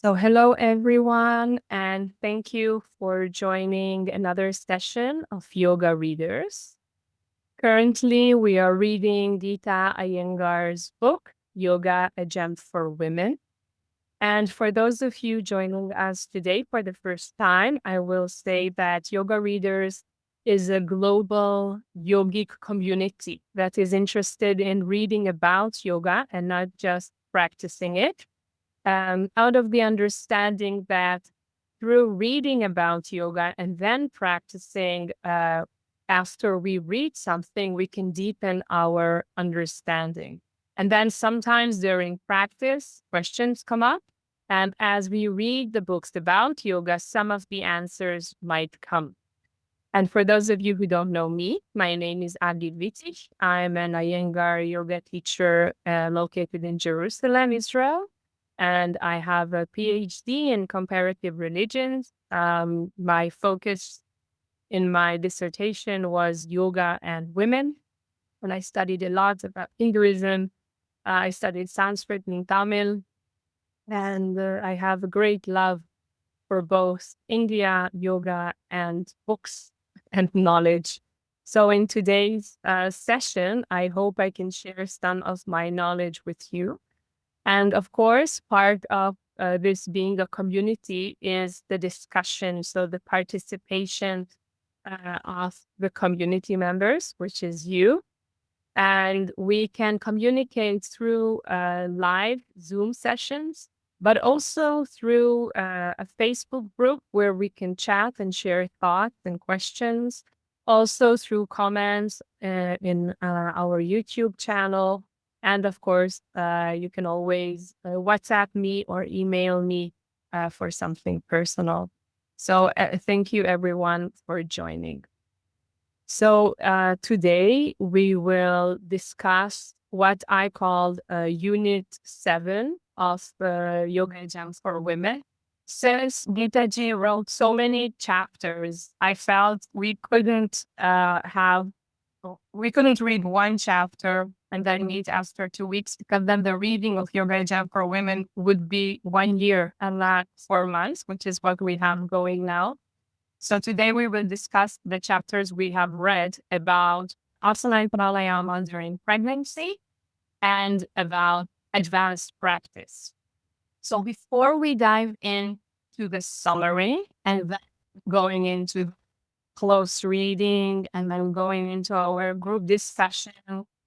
So, hello everyone, and thank you for joining another session of Yoga Readers. Currently, we are reading Geeta Iyengar's book, Yoga, a Gem for Women. And for those of you joining us today for the first time, I will say that Yoga Readers is a global yogic community that is interested in reading about yoga and not just practicing it, out of the understanding that through reading about yoga and then practicing, after we read something, we can deepen our understanding. And then sometimes during practice, questions come up. And as we read the books about yoga, some of the answers might come. And for those of you who don't know me, my name is Agi Wittich. I'm an Iyengar yoga teacher located in Jerusalem, Israel. And I have a PhD in comparative religions. My focus in my dissertation was yoga and women. And I studied a lot about Hinduism. I studied Sanskrit and Tamil. And I have a great love for both India, yoga, and books and knowledge. So, in today's session, I hope I can share some of my knowledge with you. And of course, part of this being a community is the discussion. So, the participation of the community members, which is you. And we can communicate through live Zoom sessions, but also through a Facebook group where we can chat and share thoughts and questions. Also through comments in our YouTube channel. And of course, you can always WhatsApp me or email me for something personal. So thank you everyone for joining. So today we will discuss what I called Unit 7 of Yoga Jams for Women. Since Geeta Ji wrote so many chapters, I felt we couldn't read one chapter and then meet after 2 weeks, because then the reading of Yoga Jam for Women would be 1 year and not 4 months, which is what we have going now. So today we will discuss the chapters we have read about asana and pranayama during pregnancy and about advanced practice. So before we dive into the summary and then going into close reading and then going into our group discussion,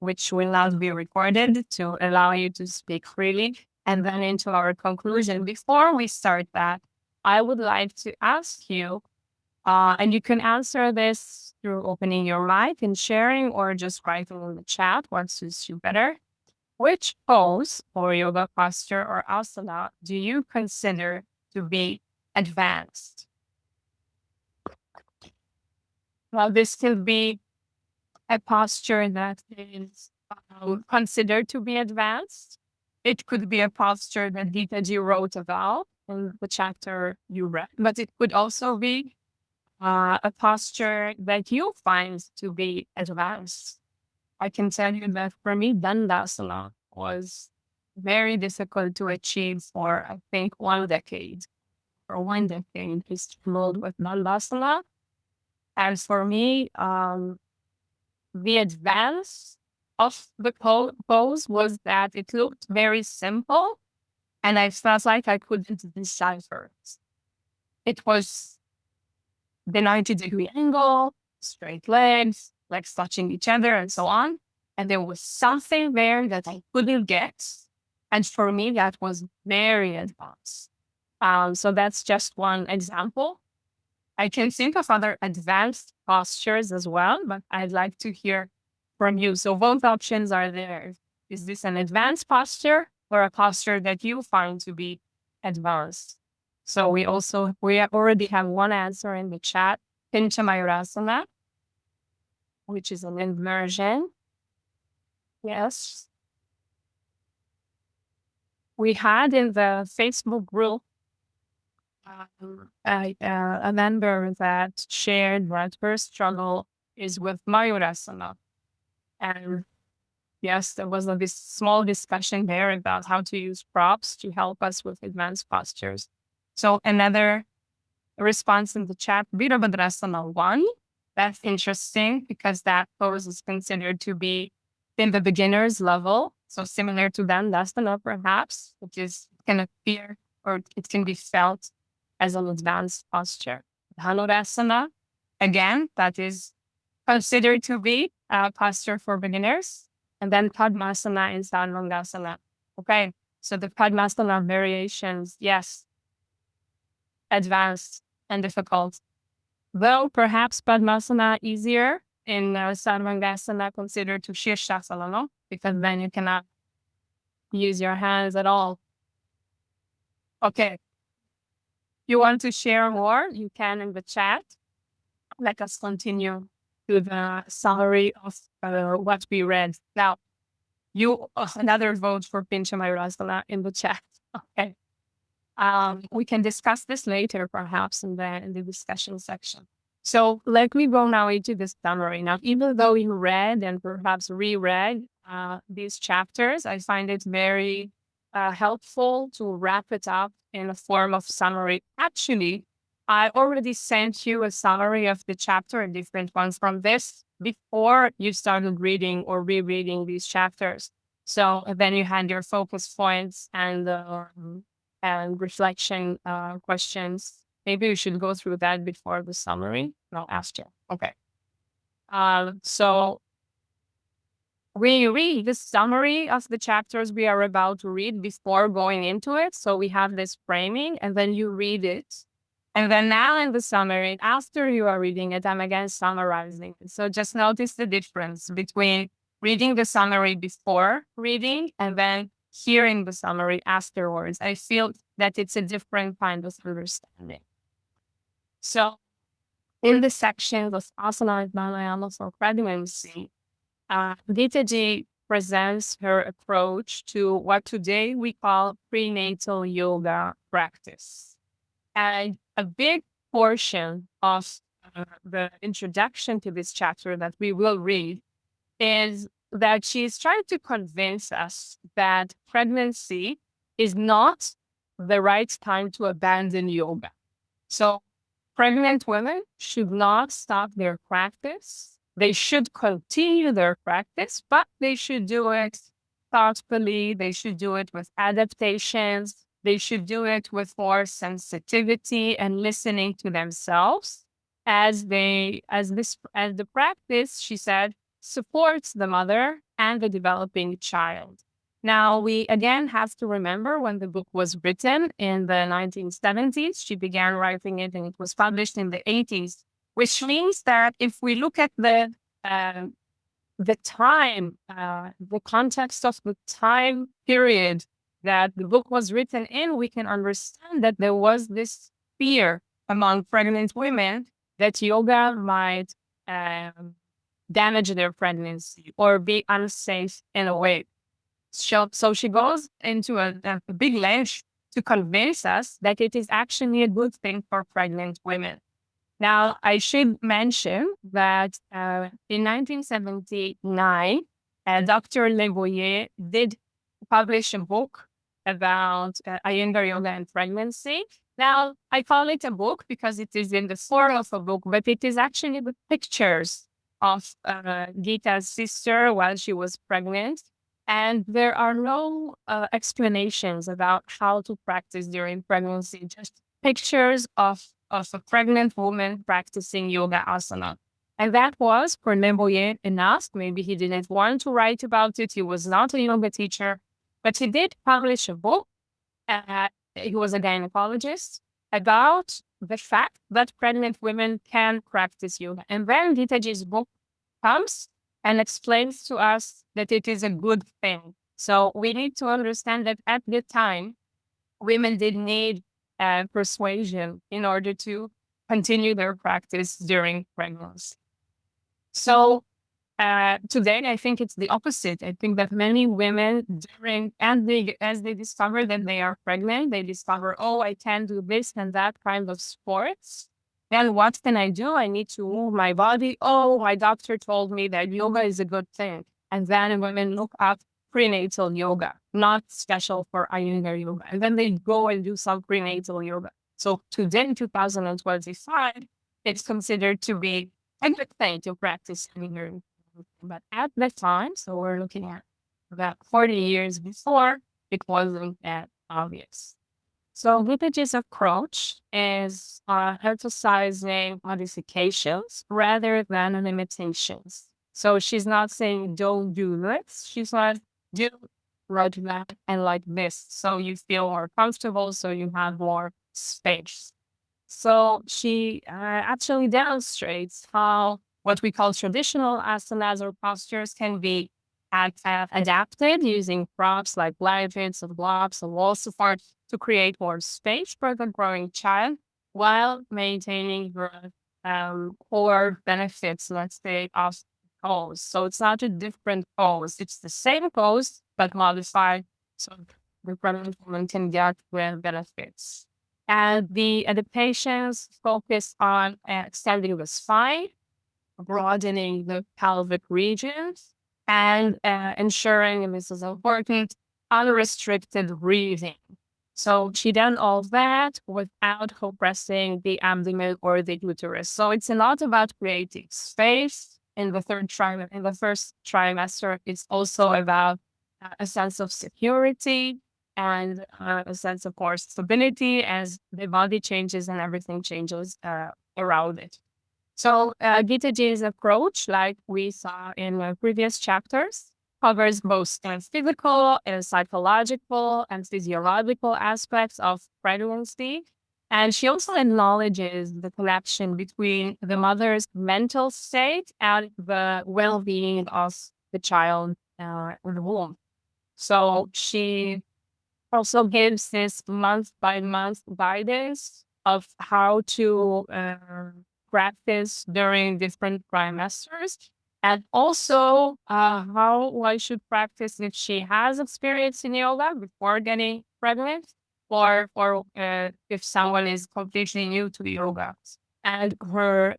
which will not be recorded to allow you to speak freely, and then into our conclusion, before we start that, I would like to ask you, and you can answer this through opening your mic and sharing, or just writing in the chat what suits you better. Which pose or yoga posture or asana do you consider to be advanced? Well, this could be a posture that is considered to be advanced. It could be a posture that Geeta Ji wrote about in the chapter you read, but it could also be a posture that you find to be advanced. I can tell you that for me, Dandasana was very difficult to achieve for, I think, 1 decade. For 1 decade, I struggled with Dandasana. And for me, the advance of the pose was that it looked very simple, and I felt like I couldn't decipher it. It was the 90-degree angle, straight legs, legs touching each other, and so on. And there was something there that I couldn't get. And for me, that was very advanced. So that's just one example. I can think of other advanced postures as well, but I'd like to hear from you. So both options are there. Is this an advanced posture or a posture that you find to be advanced? So we already have one answer in the chat, Pincha Mayurasana, which is an inversion. Yes. We had in the Facebook group a member that shared that her struggle is with Mayurasana. And Yes, there was this small discussion there about how to use props to help us with advanced postures. So another response in the chat, Virabhadrasana 1. That's interesting because that pose is considered to be in the beginner's level. So similar to Dandasana, perhaps, which is can appear or it can be felt as an advanced posture. Dhanurasana, again, that is considered to be a posture for beginners. And then Padmasana and Sarvangasana. Okay, so the Padmasana variations, yes, advanced and difficult. Though perhaps Padmasana easier in Sarvangasana considered to Shirshasana, no? Because then you cannot use your hands at all. Okay. You want to share more? You can in the chat. Let us continue to the summary of what we read. Now, you another vote for Pinchamayurasana in the chat. Okay. We can discuss this later, perhaps in the discussion section. So let me go now into the summary. Now, even though you read and perhaps reread these chapters, I find it very helpful to wrap it up in a form of summary. Actually, I already sent you a summary of the chapter and different ones from this before you started reading or rereading these chapters. So then you had your focus points and reflection questions. Maybe we should go through that before the summary. No, after. Okay. So we read the summary of the chapters we are about to read before going into it. So we have this framing and then you read it. And then now in the summary, after you are reading it, I'm again summarizing. So just notice the difference between reading the summary before reading and then hearing the summary afterwards. I feel that it's a different kind of understanding. So in the section of asana and pranayama for pregnancy, Geeta presents her approach to what today we call prenatal yoga practice. And a big portion of the introduction to this chapter that we will read is that she's trying to convince us that pregnancy is not the right time to abandon yoga. So pregnant women should not stop their practice. They should continue their practice, but they should do it thoughtfully. They should do it with adaptations. They should do it with more sensitivity and listening to themselves as the practice, she said, supports the mother and the developing child. Now, we again have to remember when the book was written in the 1970s, she began writing it and it was published in the 80s, which means that if we look at the time, the context of the time period that the book was written in, we can understand that there was this fear among pregnant women that yoga might damage their pregnancy or be unsafe in a way. So she goes into a big length to convince us that it is actually a good thing for pregnant women. Now, I should mention that in 1979, Dr. Le Boyer did publish a book about Iyengar yoga and pregnancy. Now, I call it a book because it is in the form of a book, but it is actually the pictures of Geeta's sister while she was pregnant. And there are no explanations about how to practice during pregnancy, just pictures of a pregnant woman practicing yoga asana. And that was for Le Boyer enough. Maybe he didn't want to write about it. He was not a yoga teacher, but he did publish a book. He was a gynecologist about the fact that pregnant women can practice yoga. And then Geetaji's book comes and explains to us that it is a good thing. So we need to understand that at the time, women did need persuasion in order to continue their practice during pregnancy. So today, I think it's the opposite. I think that many women as they discover that they are pregnant, they discover, oh, I can do this and that kind of sports. Then what can I do? I need to move my body. Oh, my doctor told me that yoga is a good thing. And then women look up prenatal yoga, not special for Iyengar yoga. And then they go and do some prenatal yoga. So today, in 2025, it's considered to be a good thing to practice Iyengar yoga. But at that time, so we're looking at about 40 years before, it wasn't that obvious. So Wittach's approach is emphasizing modifications rather than limitations. So she's not saying don't do this. She's like do like that and like this. So you feel more comfortable. So you have more space. So she actually demonstrates how what we call traditional asanas or postures can be adapted using props like blankets and blocks and wall support to create more space for the growing child while maintaining the core benefits, let's say, of pose. So it's not a different pose. It's the same pose, but modified so the pregnant woman can get the benefits. And the adaptations focus on extending the spine, broadening the pelvic regions, and ensuring, and this is important, unrestricted breathing. So she done all that without compressing the abdomen or the uterus. So it's a lot about creating space in the third trimester. In the first trimester, it's also about a sense of security and a sense of more stability as the body changes and everything changes around it. So Geeta J's approach, like we saw in previous chapters, covers both physical and psychological and physiological aspects of pregnancy. And she also acknowledges the connection between the mother's mental state and the well-being of the child in the womb. So she also gives this month by month guidance of how to practice during different trimesters, and also how one should practice if she has experience in yoga before getting pregnant, or if someone is completely new to yoga. And her,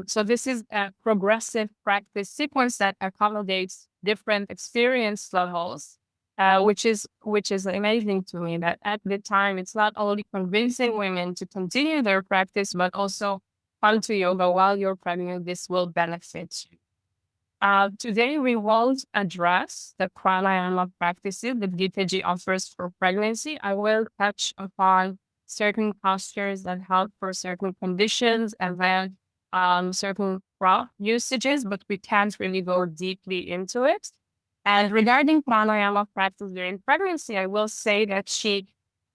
so this is a progressive practice sequence that accommodates different experience levels, which is amazing to me that at the time it's not only convincing women to continue their practice, but also come to yoga while you're pregnant. This will benefit you. Today, we won't address the pranayama practices that Geeta offers for pregnancy. I will touch upon certain postures that help for certain conditions and then certain prop usages, but we can't really go deeply into it. And regarding pranayama practice during pregnancy, I will say that she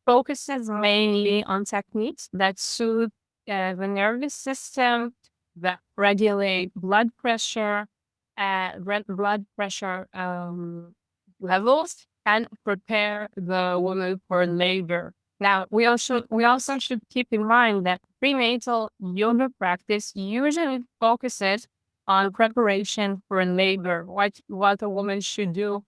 focuses mainly on techniques that soothe the nervous system, that regulate blood pressure, blood pressure levels, and prepare the woman for labor. Now, we also should keep in mind that prenatal yoga practice usually focuses on preparation for labor, what a woman should do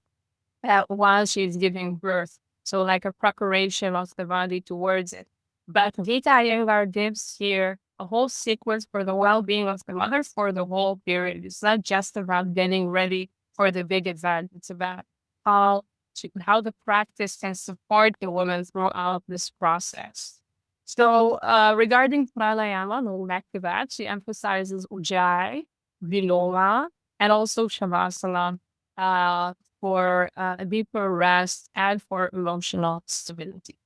while she's giving birth. So like a preparation of the body towards it. But Geeta Iyengar gives here a whole sequence for the well-being of the mother for the whole period. It's not just about getting ready for the big event. It's about how the practice can support the woman throughout this process. So regarding pranayama, no back to that, she emphasizes ujjayi, viloma, and also shavasana for a deeper rest and for emotional stability.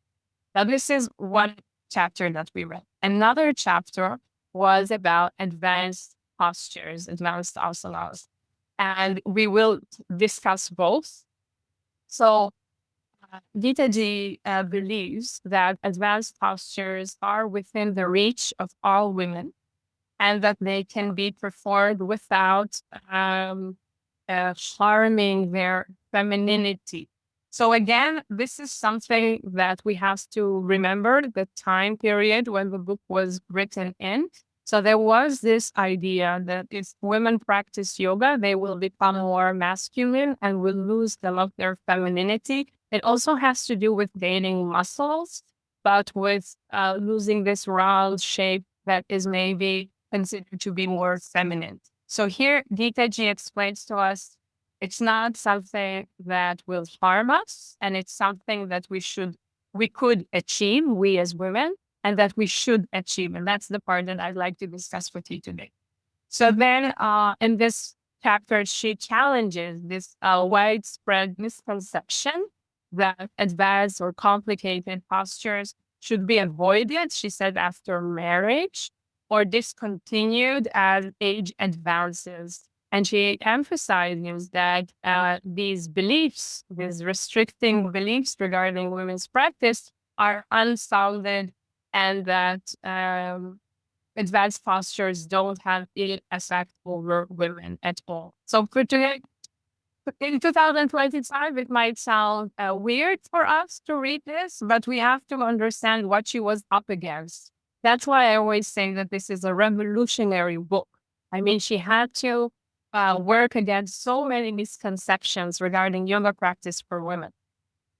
Now, this is one chapter that we read. Another chapter was about advanced postures, advanced asanas, and we will discuss both. So, Geeta believes that advanced postures are within the reach of all women and that they can be performed without harming their femininity. So again, this is something that we have to remember the time period when the book was written in. So there was this idea that if women practice yoga, they will become more masculine and will lose some of their femininity. It also has to do with gaining muscles, but with losing this round shape that is maybe considered to be more feminine. So here, Geeta explains to us It's not something that will harm us, and it's something that we could achieve, we as women, and that we should achieve. And that's the part that I'd like to discuss with you today. So then in this chapter, she challenges this widespread misconception that advanced or complicated postures should be avoided, she said, after marriage or discontinued as age advances. And she emphasizes that these beliefs, these restricting beliefs regarding women's practice, are unfounded, and that advanced postures don't have any effect over women at all. So for today, in 2025, it might sound weird for us to read this, but we have to understand what she was up against. That's why I always say that this is a revolutionary book. I mean, she had to work against so many misconceptions regarding yoga practice for women.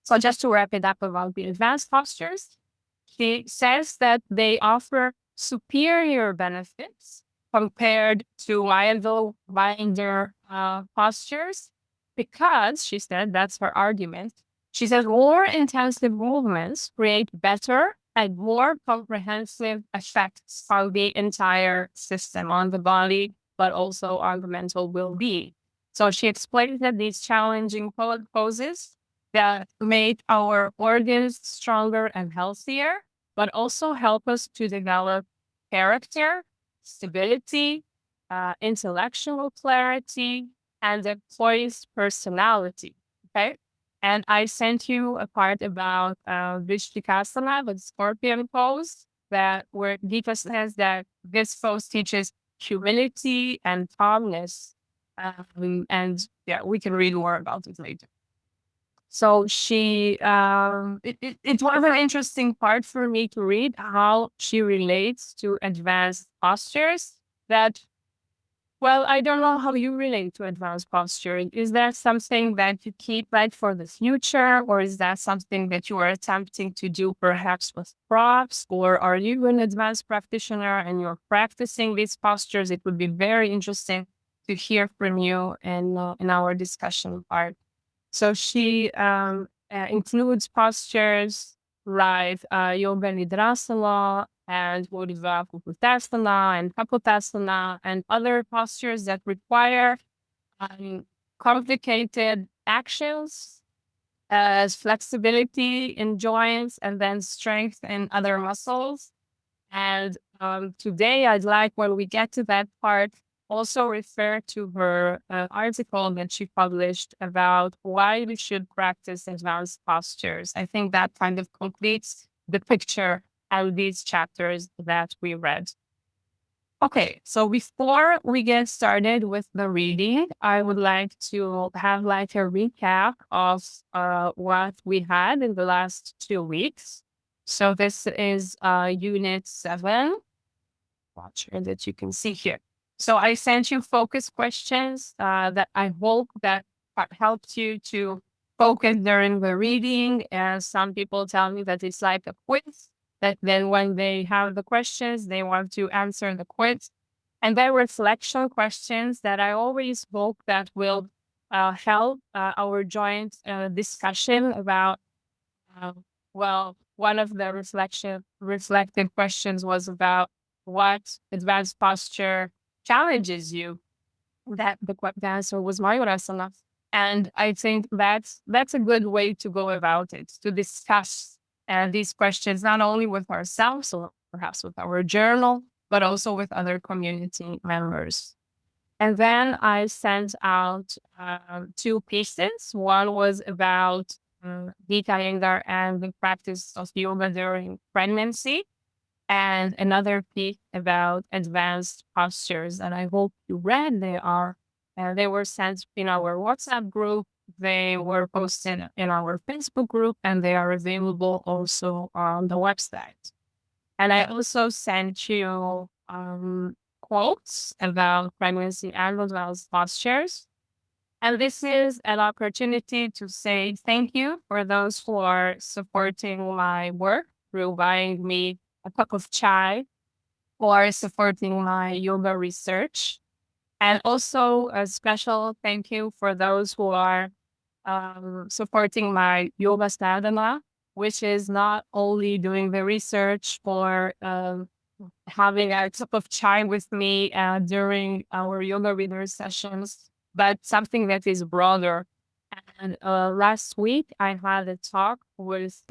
So just to wrap it up about the advanced postures, she says that they offer superior benefits compared to wider postures because, she said, that's her argument. She says more intensive movements create better and more comprehensive effects on the entire system, on the body, but also on the mental well-being. So she explains that these challenging poses that make our organs stronger and healthier, but also help us to develop character, stability, intellectual clarity, and a poised personality. Okay. And I sent you a part about Vishtikasana, the scorpion pose, that where Geeta says that this pose teaches humility and calmness. And yeah, we can read more about it later. So it was an interesting part for me to read how she relates to advanced postures that, well, I don't know how you relate to advanced posturing. Is that something that you keep like for the future, or is that something that you are attempting to do perhaps with props, or are you an advanced practitioner and you're practicing these postures? It would be very interesting to hear from you in our discussion part. So she includes postures like yoga nidrasana and Urdhva Kukutasana and Kapotasana and other postures that require complicated actions as flexibility in joints and then strength in other muscles. And today, I'd like, when we get to that part, also refer to her article that she published about why we should practice advanced postures. I think that kind of completes the picture of these chapters that we read. Okay, so before we get started with the reading, I would like to have like a recap of what we had in the last 2 weeks. So this is unit 7. Watch here that you can see here. So I sent you focus questions that I hope that helped you to focus during the reading. And some people tell me that it's like a quiz, that then when they have the questions, they want to answer the quiz. And then reflection questions that I always hope that will help our joint discussion about, well, one of the reflective questions was about what advanced posture challenges you. That the answer was Mayurasana. And I think that's a good way to go about it, to discuss these questions, not only with ourselves or perhaps with our journal, but also with other community members. And then I sent out 2 pieces. One was about Geeta Iyengar and the practice of yoga during pregnancy, and another piece about advanced postures. And I hope you read. They were sent in our WhatsApp group. They were posted in our Facebook group, and they are available also on the website. And I also sent you quotes about pregnancy and advanced postures. And this is an opportunity to say thank you for those who are supporting my work through buying me a cup of chai or supporting my yoga research. And also a special thank you for those who are supporting my yoga sadhana, which is not only doing the research for having a cup of chai with me during our yoga reader sessions, but something that is broader. And last week, I had a talk with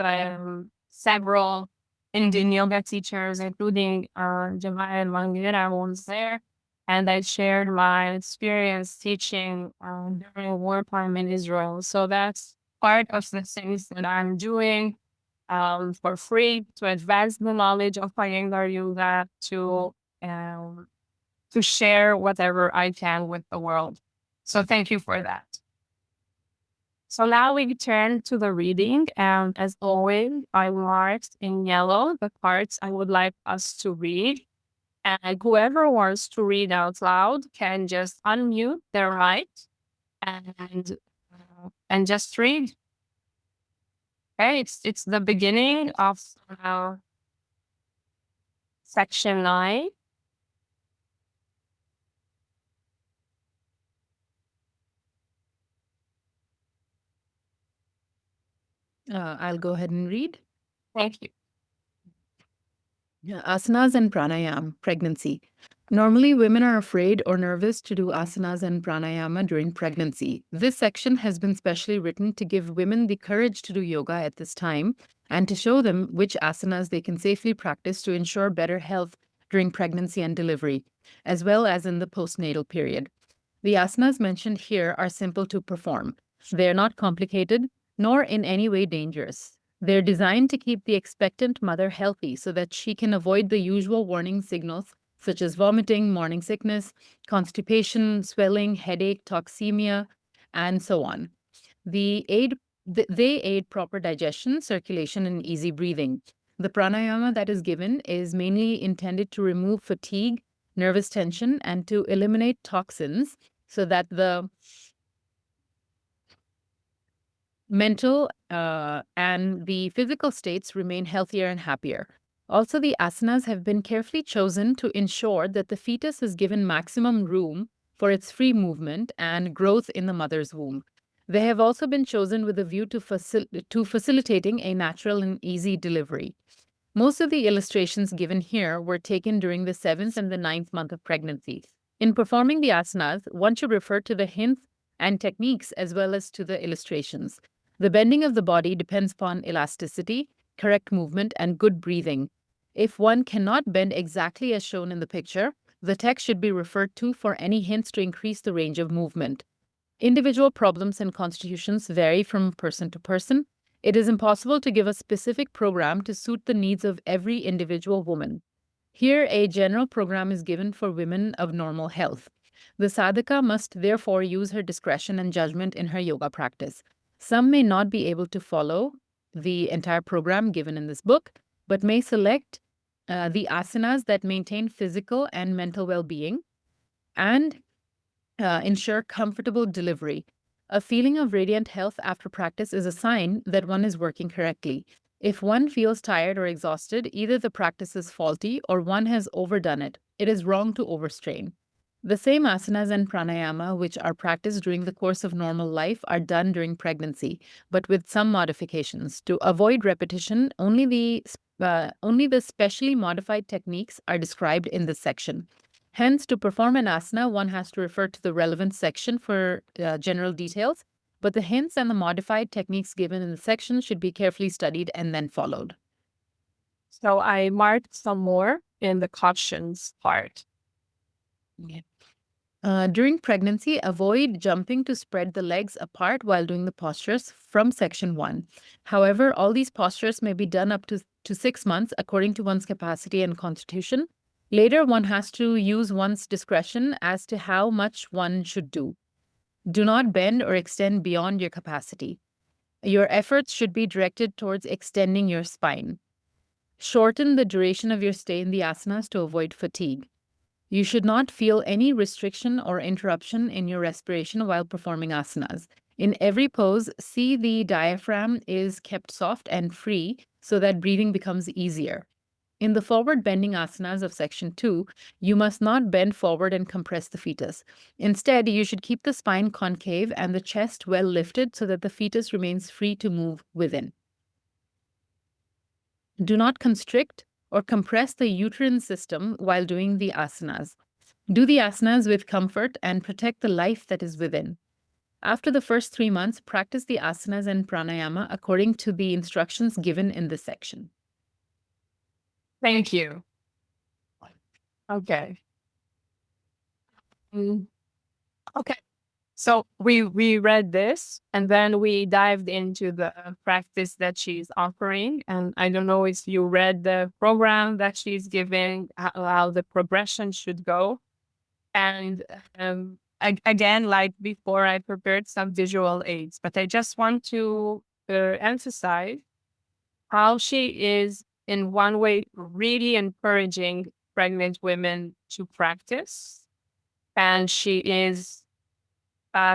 several Indian yoga teachers, including Java and Mangira was there. And I shared my experience teaching during wartime in Israel. So that's part of the things that I'm doing for free to advance the knowledge of Iyengar Yoga um, to share whatever I can with the world. So thank you for that. So now we turn to the reading, and as always, I marked in yellow the parts I would like us to read. And whoever wants to read out loud can just unmute their mic and just read. Okay, it's the beginning of section 9. I'll go ahead and read. Thank you. Asanas and pranayama, pregnancy. Normally, women are afraid or nervous to do asanas and pranayama during pregnancy. This section has been specially written to give women the courage to do yoga at this time and to show them which asanas they can safely practice to ensure better health during pregnancy and delivery, as well as in the postnatal period. The asanas mentioned here are simple to perform. They're not complicated, nor in any way dangerous. They're designed to keep the expectant mother healthy so that she can avoid the usual warning signals such as vomiting, morning sickness, constipation, swelling, headache, toxemia, and so on. The aid, they aid proper digestion, circulation, and easy breathing. The pranayama that is given is mainly intended to remove fatigue, nervous tension, and to eliminate toxins so that the mental and the physical states remain healthier and happier. Also, the asanas have been carefully chosen to ensure that the fetus is given maximum room for its free movement and growth in the mother's womb. They have also been chosen with a view to facilitating a natural and easy delivery. Most of the illustrations given here were taken during the 7th and the 9th month of pregnancy. In performing the asanas, one should refer to the hints and techniques as well as to the illustrations. The bending of the body depends upon elasticity, correct movement, and good breathing. If one cannot bend exactly as shown in the picture, the text should be referred to for any hints to increase the range of movement. Individual problems and constitutions vary from person to person. It is impossible to give a specific program to suit the needs of every individual woman. Here, a general program is given for women of normal health. The sadhaka must therefore use her discretion and judgment in her yoga practice. Some may not be able to follow the entire program given in this book, but may select the asanas that maintain physical and mental well being and ensure comfortable delivery. A feeling of radiant health after practice is a sign that one is working correctly. If one feels tired or exhausted, either the practice is faulty or one has overdone it. It is wrong to overstrain. The same asanas and pranayama, which are practiced during the course of normal life, are done during pregnancy, but with some modifications. To avoid repetition, only the specially modified techniques are described in this section. Hence, to perform an asana, one has to refer to the relevant section for general details, but the hints and the modified techniques given in the section should be carefully studied and then followed. So I marked some more in the cautions part. Okay. During pregnancy, avoid jumping to spread the legs apart while doing the postures from section 1. However, all these postures may be done up to 6 months according to one's capacity and constitution. Later, one has to use one's discretion as to how much one should do. Do not bend or extend beyond your capacity. Your efforts should be directed towards extending your spine. Shorten the duration of your stay in the asanas to avoid fatigue. You should not feel any restriction or interruption in your respiration while performing asanas. In every pose, see the diaphragm is kept soft and free so that breathing becomes easier. In the forward bending asanas of section 2, you must not bend forward and compress the fetus. Instead, you should keep the spine concave and the chest well lifted so that the fetus remains free to move within. Do not constrict or compress the uterine system while doing the asanas. Do the asanas with comfort and protect the life that is within. After the first 3 months, practice the asanas and pranayama according to the instructions given in this section. Thank you. Okay. Mm, Okay. So we read this and then we dived into the practice that she's offering. And I don't know if you read the program that she's giving, how the progression should go. And again, like before, I prepared some visual aids, but I just want to emphasize how she is, in one way, really encouraging pregnant women to practice. And she is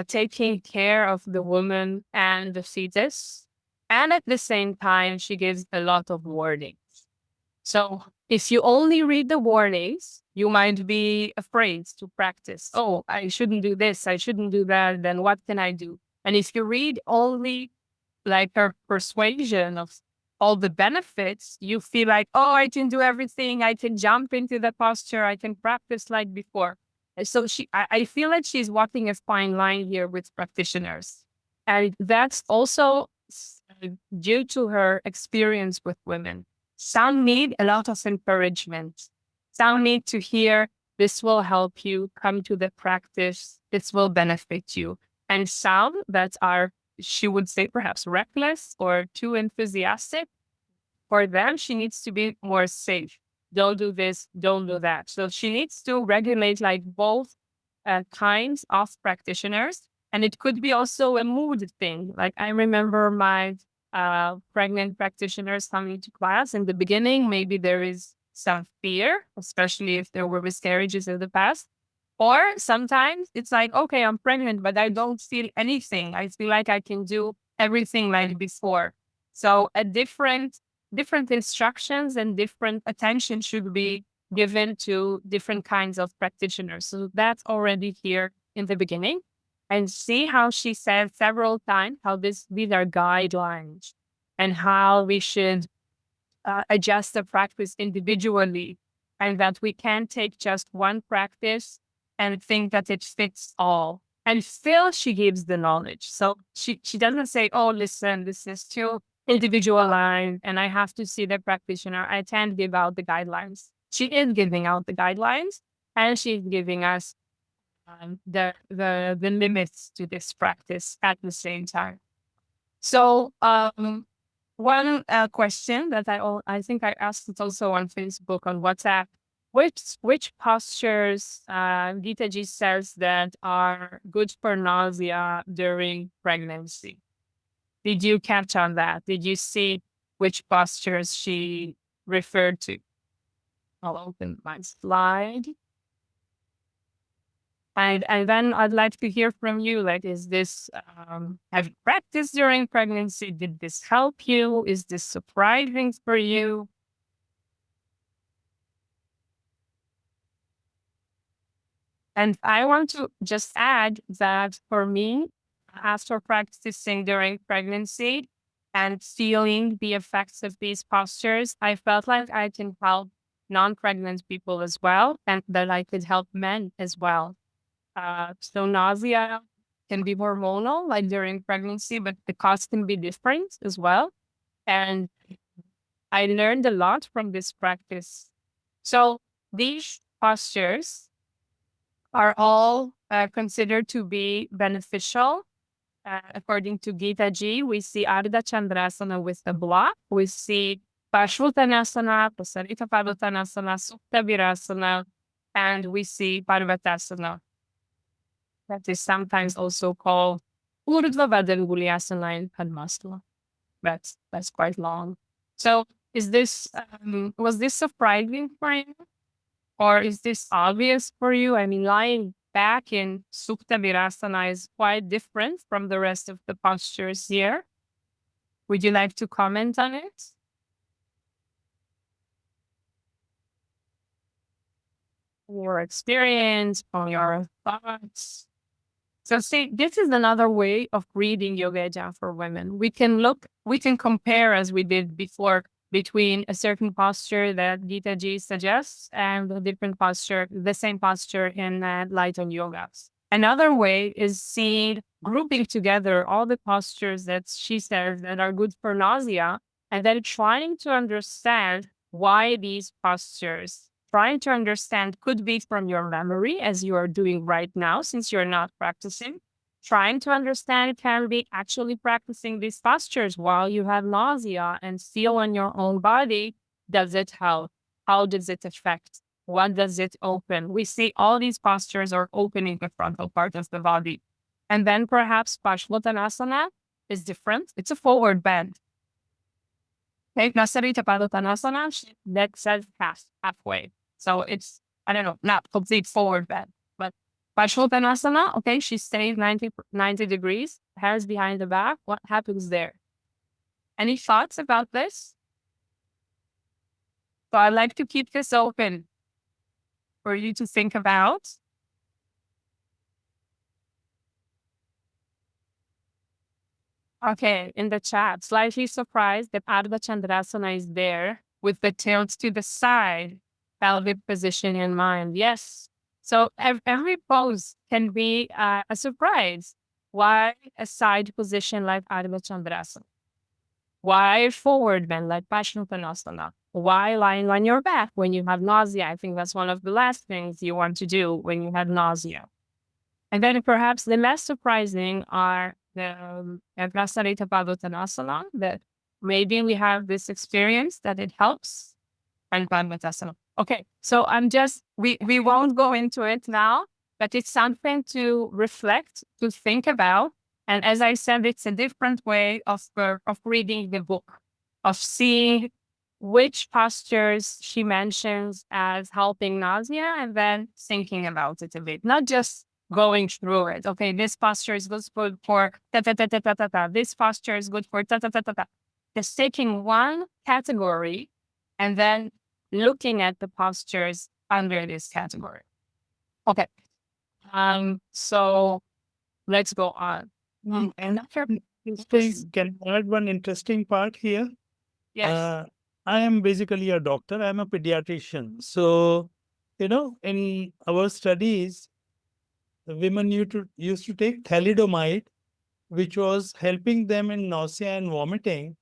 taking care of the woman and the fetus. And at the same time, she gives a lot of warnings. So if you only read the warnings, you might be afraid to practice. Oh, I shouldn't do this. I shouldn't do that. Then what can I do? And if you read only like her persuasion of all the benefits, you feel like, oh, I can do everything. I can jump into the posture. I can practice like before. And so I feel like she's walking a fine line here with practitioners. And that's also due to her experience with women. Some need a lot of encouragement. Some need to hear, this will help you come to the practice. This will benefit you. And some that are, she would say, perhaps reckless or too enthusiastic. For them, she needs to be more safe. Don't do this, don't do that. So she needs to regulate like both kinds of practitioners. And it could be also a mood thing. Like I remember my pregnant practitioners coming to class in the beginning. Maybe there is some fear, especially if there were miscarriages in the past. Or sometimes it's like, okay, I'm pregnant, but I don't feel anything. I feel like I can do everything like before. So a different instructions and different attention should be given to different kinds of practitioners. So that's already here in the beginning. And see how she said several times how these are guidelines and how we should adjust the practice individually, and that we can't take just one practice and think that it fits all. And still, she gives the knowledge. So she doesn't say, oh, listen, this is too individualized and I have to see the practitioner. I can't give out the guidelines. She is giving out the guidelines and she's giving us the limits to this practice at the same time. So one question that I think I asked it also on Facebook, on WhatsApp. Which postures Geeta ji says that are good for nausea during pregnancy? Did you catch on that? Did you see which postures she referred to? I'll open my slide. And then I'd like to hear from you. Like, is this, have you practiced during pregnancy? Did this help you? Is this surprising for you? And I want to just add that for me, after practicing during pregnancy and feeling the effects of these postures, I felt like I can help non-pregnant people as well, and that I could help men as well. So nausea can be hormonal, like during pregnancy, but the cause can be different as well. And I learned a lot from this practice. So these postures are all considered to be beneficial. According to Geeta Ji, we see Ardha Chandrasana with the block. We see Pashvutanasana, Pasarita Padottanasana, Supta Virasana, and we see Parvatasana. That is sometimes also called Urdhva Vadangulyasana in Padmasana. That's quite long. So is this was this surprising for you? Or is this obvious for you? I mean, lying back in Sukta Virasana is quite different from the rest of the postures here. Would you like to comment on it? your experience, from your thoughts. So see, this is another way of reading Yoga Jam for women. We can compare as we did before between a certain posture that Gita Ji suggests and a different posture, the same posture in Light on Yoga. Another way is seeing, grouping together all the postures that she says that are good for nausea, and then trying to understand why these postures, trying to understand, could be from your memory as you are doing right now, since you're not practicing. Trying to understand can be actually practicing these postures while you have nausea and feel on your own body. Does it help? How does it affect? What does it open? We see all these postures are opening the frontal part of the body. And then perhaps Paschimottanasana is different. It's a forward bend. Okay, Nasarita Padottanasana, that says halfway. So it's, I don't know, not complete forward bend. But Paschimottanasana, okay, she stays 90 degrees, hands behind the back. What happens there? Any thoughts about this? So I'd like to keep this open for you to think about. Okay, in the chat, slightly surprised that Ardha Chandrasana is there with the tilt to the side, pelvic position in mind. Yes. So every pose can be a surprise. Why a side position like Ardha Chandrasana? Why forward bend like Paschimottanasana? Why lying on your back when you have nausea? I think that's one of the last things you want to do when you have nausea. And then perhaps the less surprising are the Prasarita Padottanasana, that maybe we have this experience that it helps, and Padmatasana. Okay, so we won't go into it now, but it's something to reflect, to think about. And as I said, it's a different way of reading the book, of seeing which postures she mentions as helping nausea, and then thinking about it a bit, not just going through it. Okay, this posture is good for ta ta ta ta ta ta ta. This posture is good for ta ta ta ta ta. Just taking one category and then looking at the postures under this category. Okay. So let's go on. And please can I add one interesting part here. Yes. I am basically a doctor. I'm a pediatrician. So, in our studies, the women used to take thalidomide, which was helping them in nausea and vomiting.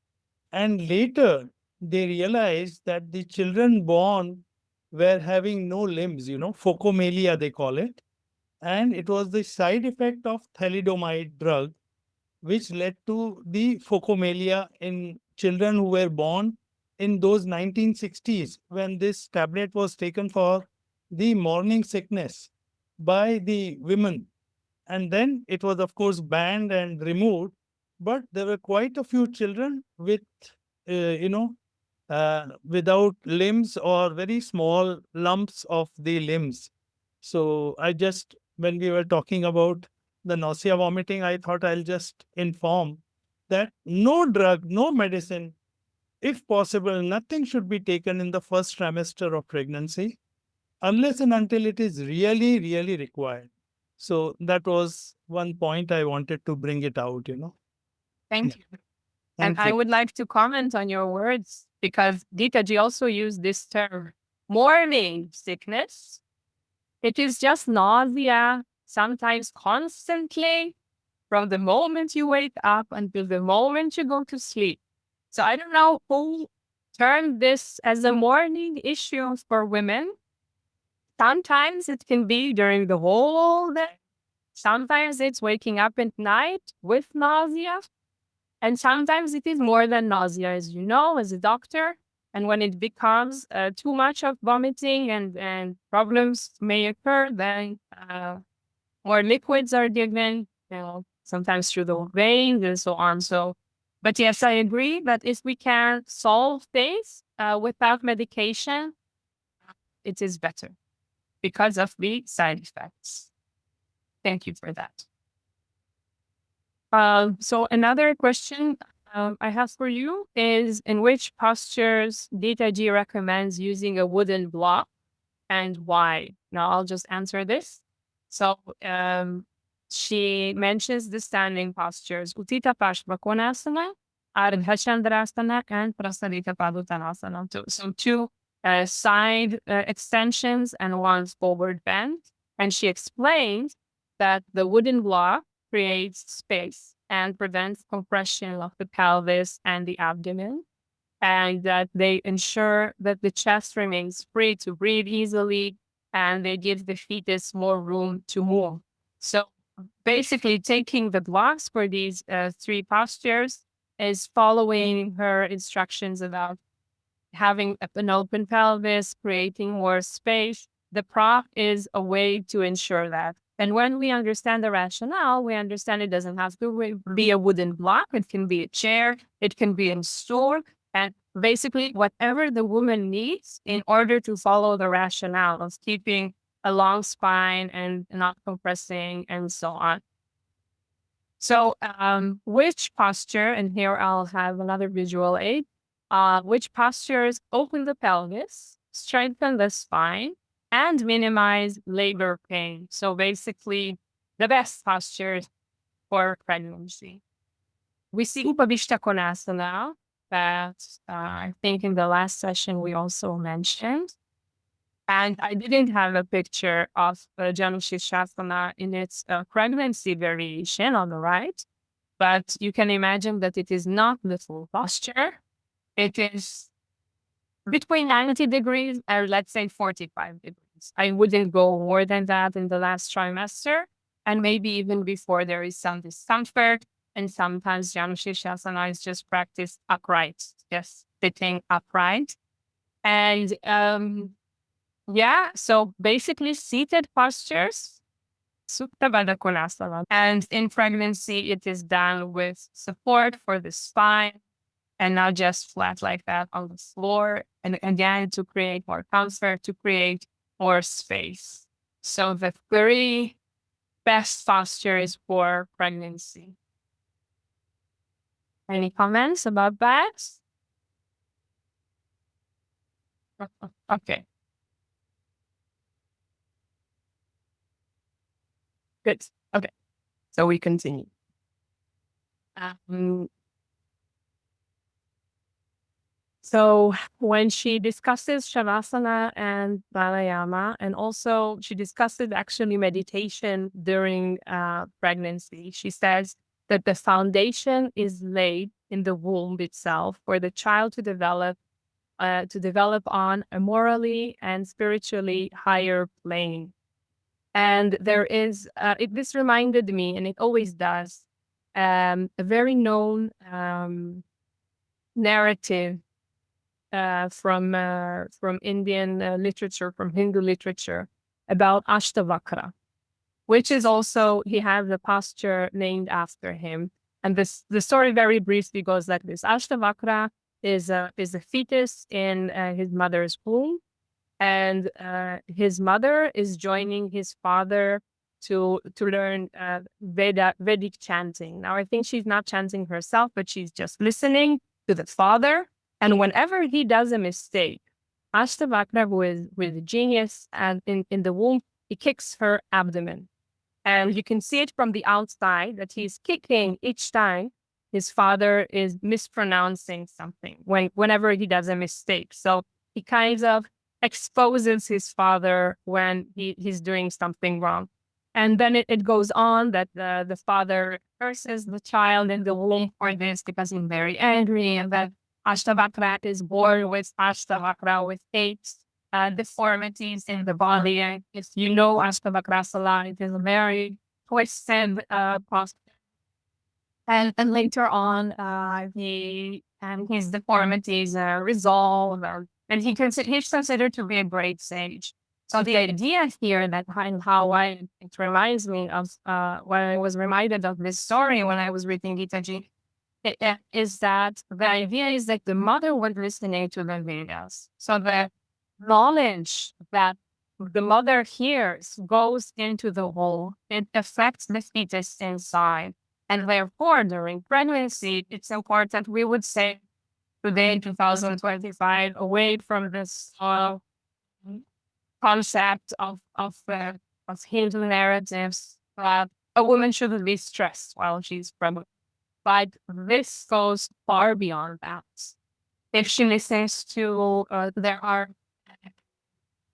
And later, they realized that the children born were having no limbs, phocomelia, they call it. And it was the side effect of thalidomide drug which led to the phocomelia in children who were born in those 1960s when this tablet was taken for the morning sickness by the women. And then it was, of course, banned and removed. But there were quite a few children with, without limbs or very small lumps of the limbs. So when we were talking about the nausea vomiting, I thought I'll just inform that no drug, no medicine, if possible, nothing should be taken in the first trimester of pregnancy unless and until it is really, really required. So that was one point I wanted to bring it out. Thank Yeah. you. And Thank I you. would like to comment on your words because Gita Ji also used this term, morning sickness. It is just nausea, sometimes constantly, from the moment you wake up until the moment you go to sleep. So I don't know who termed this as a morning issue for women. Sometimes it can be during the whole day. Sometimes it's waking up at night with nausea. And sometimes it is more than nausea, as you know, as a doctor. And when it becomes too much of vomiting and problems may occur, then more liquids are given, sometimes through the veins and so on. So, but yes, I agree that if we can solve things without medication, it is better because of the side effects. Thank you for that. So another question I have for you is, in which postures Gita Ji recommends using a wooden block and why? Now I'll just answer this. So she mentions the standing postures: Utthita Parsvakonasana, Ardha Chandrasana, and Prasarita Paduttanasana. So two side extensions and one forward bend. And she explains that the wooden block creates space and prevents compression of the pelvis and the abdomen, and that they ensure that the chest remains free to breathe easily, and they give the fetus more room to move. So basically, taking the blocks for these three postures is following her instructions about having an open pelvis, creating more space. The prop is a way to ensure that. And when we understand the rationale, we understand it doesn't have to be a wooden block. It can be a chair, it can be a stool, and basically whatever the woman needs in order to follow the rationale of keeping a long spine and not compressing and so on. So, which posture, and here I'll have another visual aid, which postures open the pelvis, strengthen the spine, and minimize labor pain. So, basically, the best postures for pregnancy. We see Upavishta Konasana that I think in the last session we also mentioned. And I didn't have a picture of Janushirshasana in its pregnancy variation on the right, but you can imagine that it is not the full posture. It is between 90 degrees or let's say 45 degrees. I wouldn't go more than that in the last trimester. And maybe even before there is some discomfort. And sometimes Janushirshasana is just practiced upright, just sitting upright. And yeah, so basically seated postures, Supta Baddha Konasana. And in pregnancy, it is done with support for the spine and not just flat like that on the floor. And again, to create more comfort, to create more space. So the three best postures for pregnancy. Any comments about that? Okay. Good. Okay. So we continue. So when she discusses Shavasana and Pranayama, and also she discusses actually meditation during pregnancy, she says that the foundation is laid in the womb itself for the child to develop on a morally and spiritually higher plane. And there is, this reminded me, and it always does, a very known narrative from Indian literature, from Hindu literature, about Ashtavakra, which is also, he has a posture named after him. And the story very briefly goes like this: Ashtavakra is a fetus in his mother's womb, and his mother is joining his father to learn Vedic chanting. Now, I think she's not chanting herself, but she's just listening to the father. And whenever he does a mistake, Ashtavakra, who is with genius and in the womb, he kicks her abdomen. And you can see it from the outside that he's kicking each time his father is mispronouncing something whenever he does a mistake. So he kind of exposes his father when he's doing something wrong. And then it goes on that the father curses the child in the womb for this because he's very angry, and that Ashtavakra is born with Ashtavakra, with 8 deformities in the body. And if you know Ashtavakra, it is a very twisted process. And later on, his deformities resolve, and he's considered to be a great sage. So the idea here that it reminds me of when I was reminded of this story when I was reading Geeta Ji, is that the idea is that the mother was listening to the Vedas. So the knowledge that the mother hears goes into the whole. It affects the fetus inside. And therefore, during pregnancy, it's important, we would say today, 2025, away from this concept of Hindu narratives that a woman shouldn't be stressed while she's pregnant. But this goes far beyond that. If she listens to, there are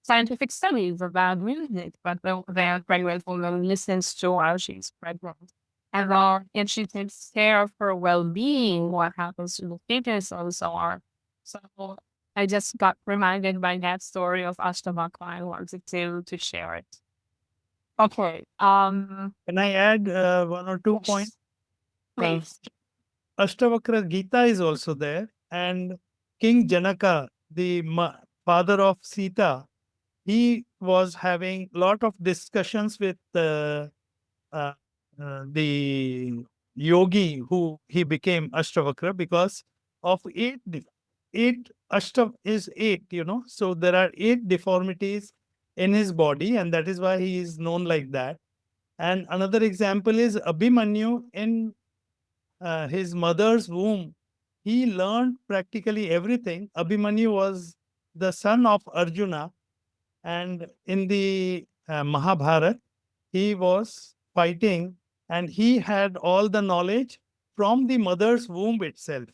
scientific studies about music, but the pregnant woman listens to while she's pregnant. And if she takes care of her well-being, what happens to the fetus and so on. So I just got reminded by that story of Ashtavakra. I wanted to share it. Okay. Can I add one or two points? Please. Ashtavakra Gita is also there, and King Janaka, the father of Sita, he was having a lot of discussions with uh, the yogi who he became Ashtavakra, because of eight Ashtav is eight, so there are eight deformities in his body, and that is why he is known like that. And another example is Abhimanyu in his mother's womb. He learned practically everything. Abhimanyu was the son of Arjuna, and in the Mahabharata, he was fighting, and he had all the knowledge from the mother's womb itself.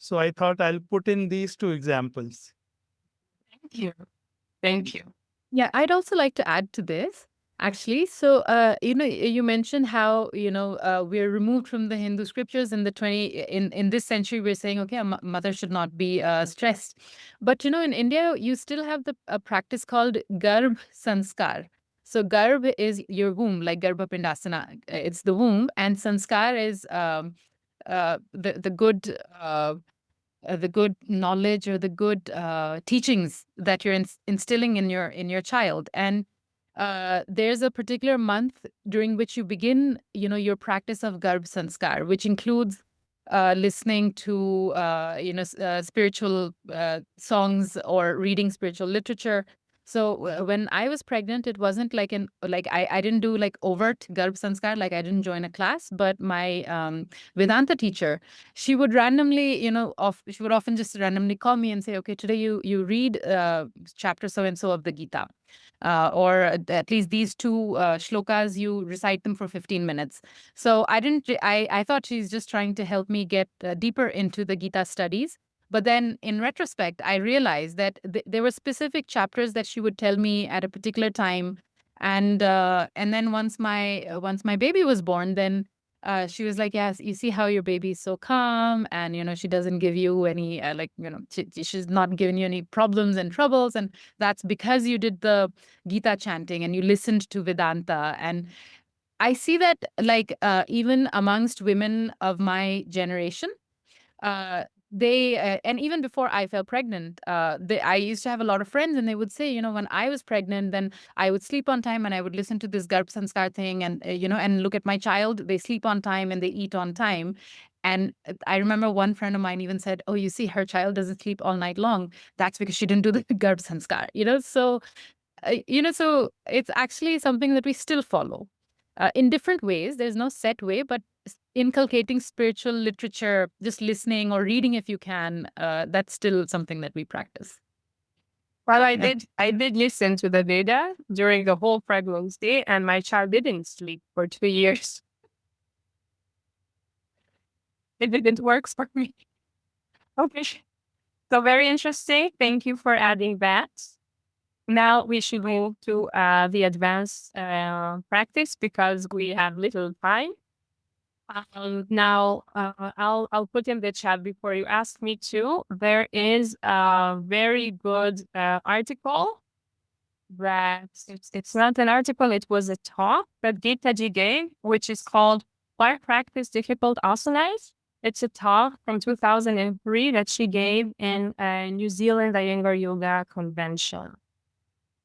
So I thought I'll put in these two examples. Thank you. Thank you. Yeah, I'd also like to add to this, actually. So, you mentioned how, we're removed from the Hindu scriptures in in this century, we're saying, okay, a mother should not be stressed. But, in India, you still have a practice called Garbh Sanskar. So, Garbh is your womb, like Garbha Pindasana. It's the womb, and Sanskar is the good the good knowledge or the good teachings that you're instilling in your child. And there's a particular month during which you begin, your practice of Garbh Sanskar, which includes listening to, spiritual songs or reading spiritual literature. So when I was pregnant, it wasn't I didn't do like overt Garbh Sanskar, like I didn't join a class, but my Vedanta teacher, she would randomly, she would often just randomly call me and say, okay, today you read chapter so and so of the Gita. Or at least these two shlokas, you recite them for 15 minutes. So I thought she's just trying to help me get deeper into the Gita studies. But then in retrospect, I realized that there were specific chapters that she would tell me at a particular time. And then once my baby was born, then she was like, yes, you see how your baby is so calm, and she doesn't give you any she's not giving you any problems and troubles, and that's because you did the Gita chanting and you listened to Vedanta. And I see that even amongst women of my generation, they and even before I fell pregnant, I used to have a lot of friends, and they would say, when I was pregnant, then I would sleep on time and I would listen to this Garbh Sanskar thing, and and look at my child, they sleep on time and they eat on time. And I remember one friend of mine even said, oh, you see, her child doesn't sleep all night long. That's because she didn't do the Garbh Sanskar, so so it's actually something that we still follow in different ways. There's no set way, but inculcating spiritual literature, just listening or reading if you can, that's still something that we practice. Well, I did listen to the Veda during the whole pregnancy, and my child didn't sleep for 2 years. It didn't work for me. Okay. So very interesting. Thank you for adding that. Now we should move to the advanced practice because we have little time. Now I'll put in the chat before you ask me to. There is a very good article that it's not an article, it was a talk that Geeta ji gave, which is called Why Practice Difficult Asanas. It's a talk from 2003 that she gave in a New Zealand Iyengar Yoga convention.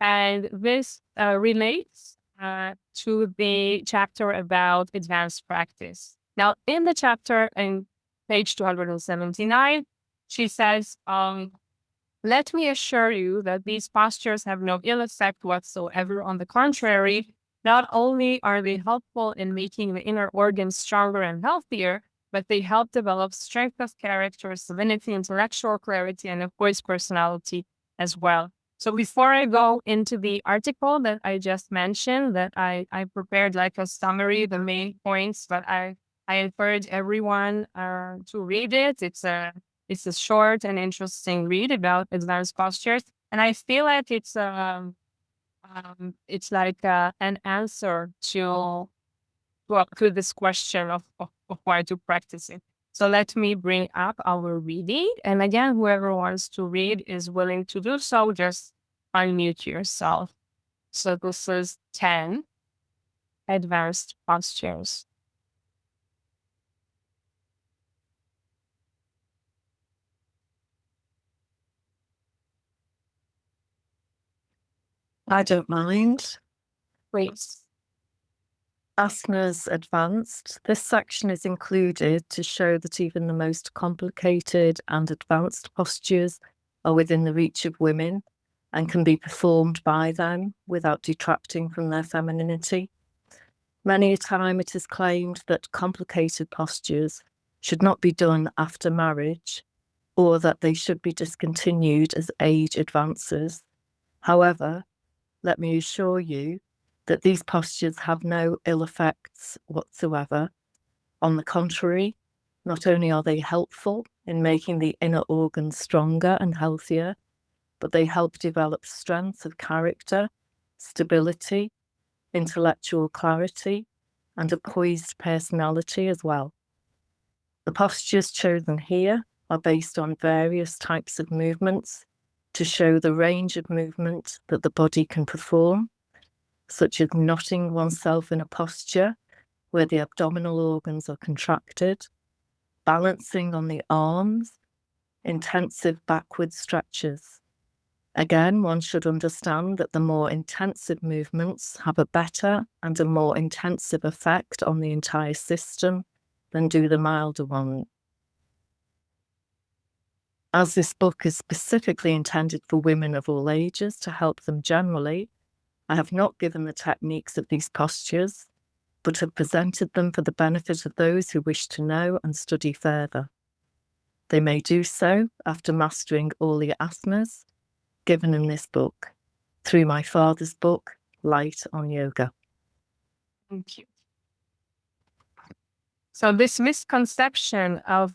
And this relates to the chapter about advanced practice. Now, in the chapter in page 279, she says, let me assure you that these postures have no ill effect whatsoever. On the contrary, not only are they helpful in making the inner organs stronger and healthier, but they help develop strength of character, serenity, intellectual clarity, and of course, personality as well. So before I go into the article that I just mentioned, that I prepared like a summary, the main points, but I encourage everyone to read it. It's a short and interesting read about advanced postures, and I feel like it's like an answer to this question of why to practice it. So let me bring up our reading. And again, whoever wants to read is willing to do so. Just unmute yourself. So this is 10 advanced postures. I don't mind. Please. Asanas advanced. This section is included to show that even the most complicated and advanced postures are within the reach of women and can be performed by them without detracting from their femininity. Many a time it is claimed that complicated postures should not be done after marriage, or that they should be discontinued as age advances. However, let me assure you that these postures have no ill effects whatsoever. On the contrary, not only are they helpful in making the inner organs stronger and healthier, but they help develop strength of character, stability, intellectual clarity, and a poised personality as well. The postures chosen here are based on various types of movements to show the range of movement that the body can perform, such as knotting oneself in a posture where the abdominal organs are contracted, balancing on the arms, intensive backward stretches. Again, one should understand that the more intensive movements have a better and a more intensive effect on the entire system than do the milder ones. As this book is specifically intended for women of all ages to help them generally, I have not given the techniques of these postures, but have presented them for the benefit of those who wish to know and study further. They may do so after mastering all the asanas given in this book, through my father's book, Light on Yoga. Thank you. So this misconception of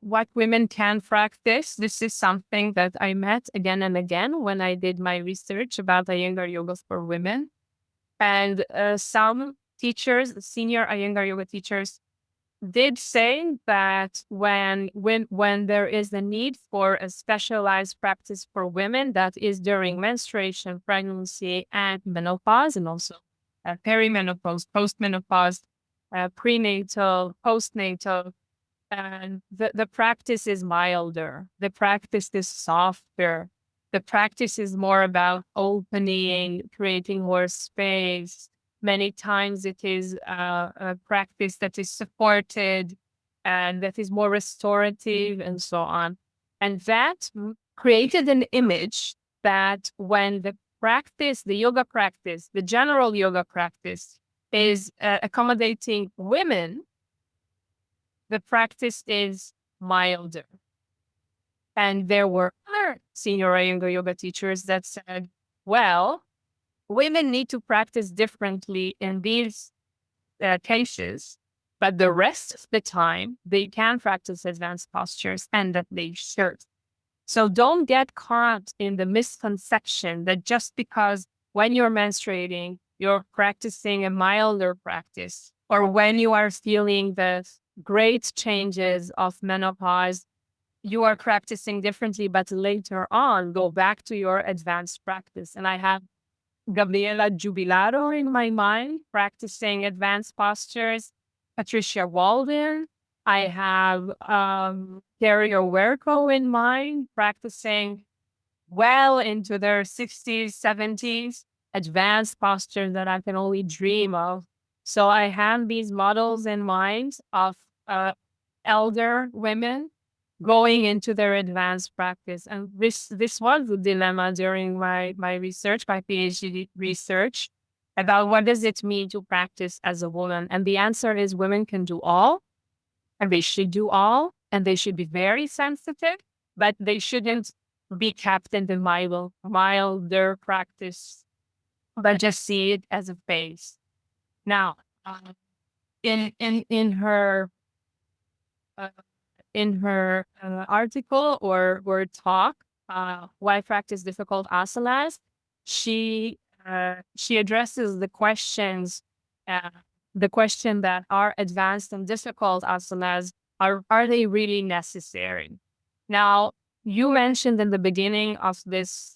what women can practice, this is something that I met again and again when I did my research about Iyengar yoga for women. And some teachers, senior Iyengar yoga teachers, did say that when there is a need for a specialized practice for women, that is during menstruation, pregnancy, and menopause, and also perimenopause, postmenopause, prenatal, postnatal, and the practice is milder. The practice is softer. The practice is more about opening, creating more space. Many times it is a practice that is supported and that is more restorative and so on. And that created an image that when the practice, the yoga practice, the general yoga practice is accommodating women, the practice is milder. And there were other senior Iyengar yoga teachers that said, well, women need to practice differently in these cases, but the rest of the time, they can practice advanced postures and that they should. So don't get caught in the misconception that just because when you're menstruating, you're practicing a milder practice, or when you are feeling the great changes of menopause, you are practicing differently, but later on, go back to your advanced practice. And I have Gabriela Jubilaro in my mind, practicing advanced postures, Patricia Walden. I have Terry Owerko in mind, practicing well into their 60s, 70s, advanced postures that I can only dream of. So I have these models in mind of elder women going into their advanced practice. And this was the dilemma during my research, my PhD research, about what does it mean to practice as a woman. And the answer is women can do all, and they should do all, and they should be very sensitive, but they shouldn't be kept in the milder practice, but just see it as a phase. Now, in her article or talk, why practice difficult asanas, she addresses uh, the question that are advanced and difficult asanas, are they really necessary? Now, you mentioned in the beginning of this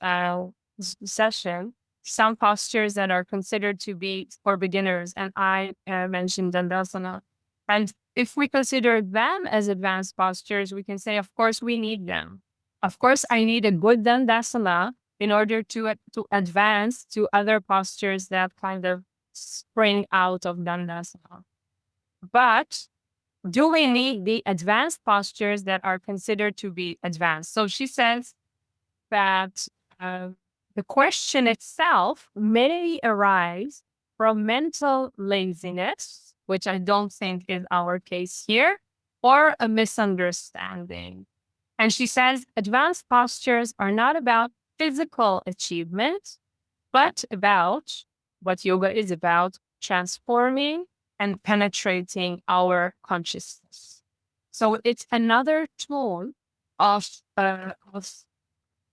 session some postures that are considered to be for beginners, and I mentioned dandasana. And if we consider them as advanced postures, we can say, of course, we need them. Of course, I need a good dandasana in order to advance to other postures that kind of spring out of dandasana. But do we need the advanced postures that are considered to be advanced? So she says that uh, the question itself may arise from mental laziness, which I don't think is our case here, or a misunderstanding. And she says advanced postures are not about physical achievement, but about what yoga is about, transforming and penetrating our consciousness. So it's another tool of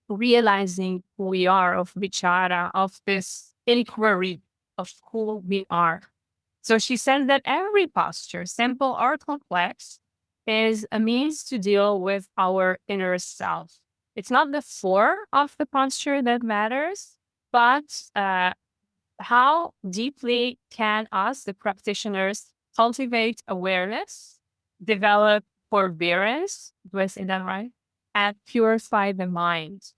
realizing who we are, of vichara, of this inquiry of who we are. So she said that every posture, simple or complex, is a means to deal with our inner self. It's not the form of the posture that matters, but how deeply can us, the practitioners, cultivate awareness, develop forbearance, do I say that right? And purify the mind.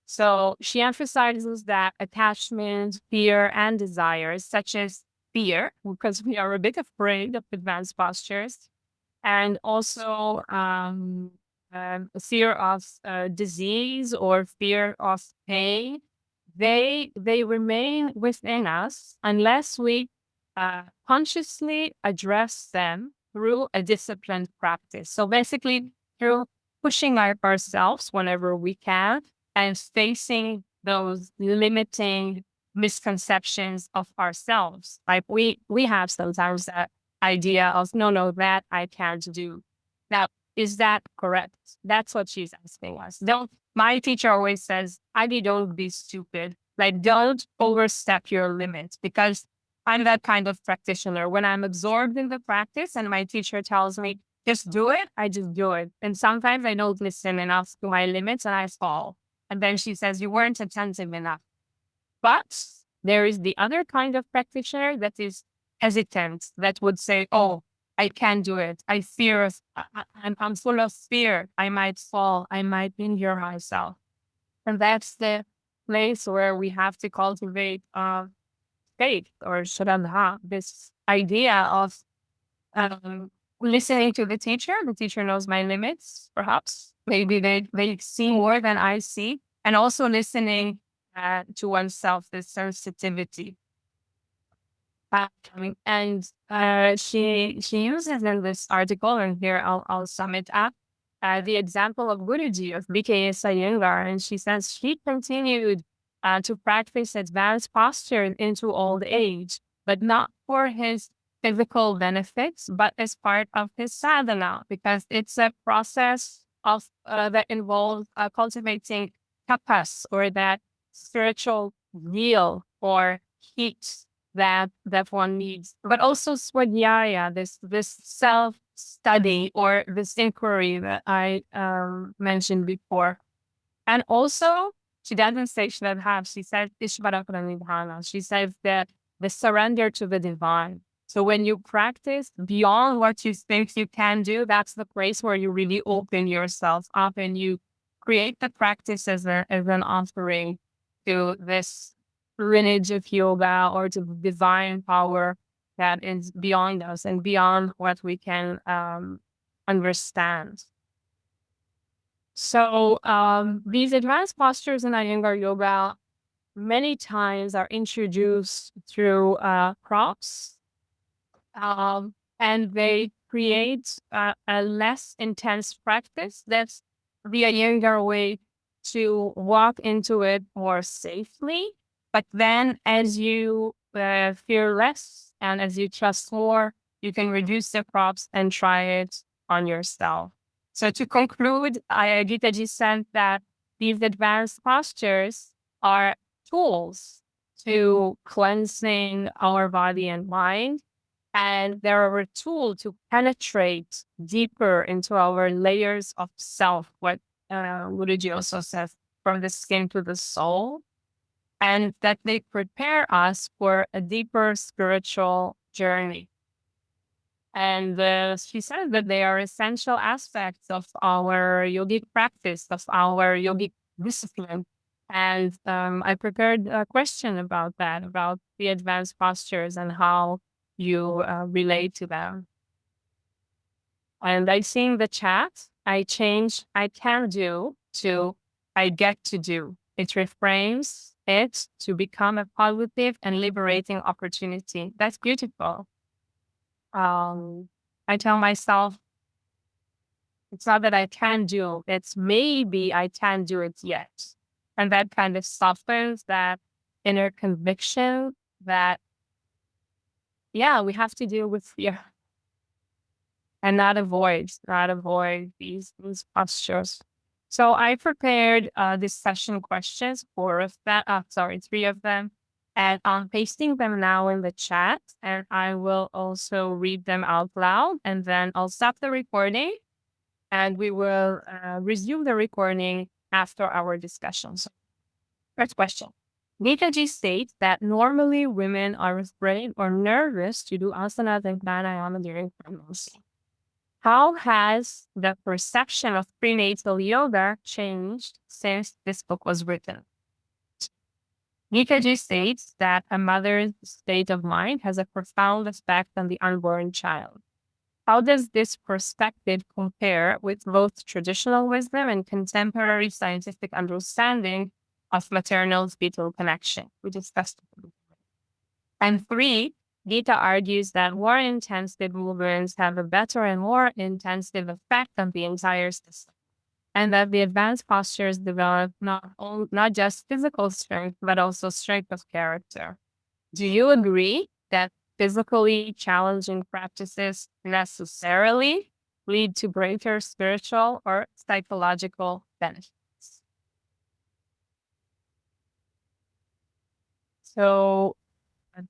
So she emphasizes that attachment, fear, and desires, such as fear, because we are a bit afraid of advanced postures, and also fear of disease or fear of pain, they remain within us unless we consciously address them through a disciplined practice. So basically, through pushing ourselves whenever we can and facing those limiting misconceptions of ourselves. Like we have sometimes that idea of no, that I can't do. Now, is that correct? That's what she's asking us. Don't My teacher always says, Adi, don't be stupid. Like, don't overstep your limits, because I'm that kind of practitioner. When I'm absorbed in the practice and my teacher tells me, just do it, I just do it. And sometimes I don't listen enough to my limits and I fall. And then she says, you weren't attentive enough. But there is the other kind of practitioner that is hesitant, that would say, oh, I can't do it. I fear, I'm full of fear. I might fall. I might injure myself. And that's the place where we have to cultivate faith or shraddha, this idea of um, listening to the teacher. The teacher knows my limits, perhaps. Maybe they see more than I see. And also listening to oneself, this sensitivity. She uses in this article, and here I'll sum it up, the example of Guruji, of Geeta Iyengar, and she says she continued to practice advanced posture into old age, but not for his physical benefits, but as part of his sadhana, because it's a process of that involves cultivating tapas, or that spiritual zeal or heat that one needs, but also swadhyaya, this self study or this inquiry that I mentioned before. And also, she doesn't say Shraddha, she says Ishvara Pranidhana. She says that the surrender to the divine. So when you practice beyond what you think you can do, that's the place where you really open yourself up and you create the practice as an offering to this lineage of yoga or to divine power that is beyond us and beyond what we can understand. So these advanced postures in Iyengar yoga many times are introduced through props, and they create a less intense practice. That's the Iyengar way to walk into it more safely. But then as you fear less and as you trust more, you can reduce the props and try it on yourself. So to conclude, Geeta ji said that these advanced postures are tools to cleansing our body and mind. And they're a tool to penetrate deeper into our layers of self, what Guruji also says, from the skin to the soul, and that they prepare us for a deeper spiritual journey. And she says that they are essential aspects of our yogic practice, of our yogic discipline. And I prepared a question about that, about the advanced postures and how you relate to them. And I see in the chat, I change I can do to I get to do. It reframes it to become a positive and liberating opportunity. That's beautiful. I tell myself, it's not that I can do, it's maybe I can do it yet. And that kind of softens that inner conviction that, yeah, we have to deal with fear and not avoid these postures. So I prepared this session questions, three of them, and I'm pasting them now in the chat, and I will also read them out loud, and then I'll stop the recording, and we will resume the recording after our discussion. So, first question. Neetaji states that normally women are afraid or nervous to do asanas and pranayama during pregnancy. How has the perception of prenatal yoga changed since this book was written? Neetaji states that a mother's state of mind has a profound effect on the unborn child. How does this perspective compare with both traditional wisdom and contemporary scientific understanding of maternal-fetal connection? We discussed it. And 3, Geeta argues that more intensive movements have a better and more intensive effect on the entire system, and that the advanced postures develop not just physical strength, but also strength of character. Do you agree that physically challenging practices necessarily lead to greater spiritual or psychological benefits? So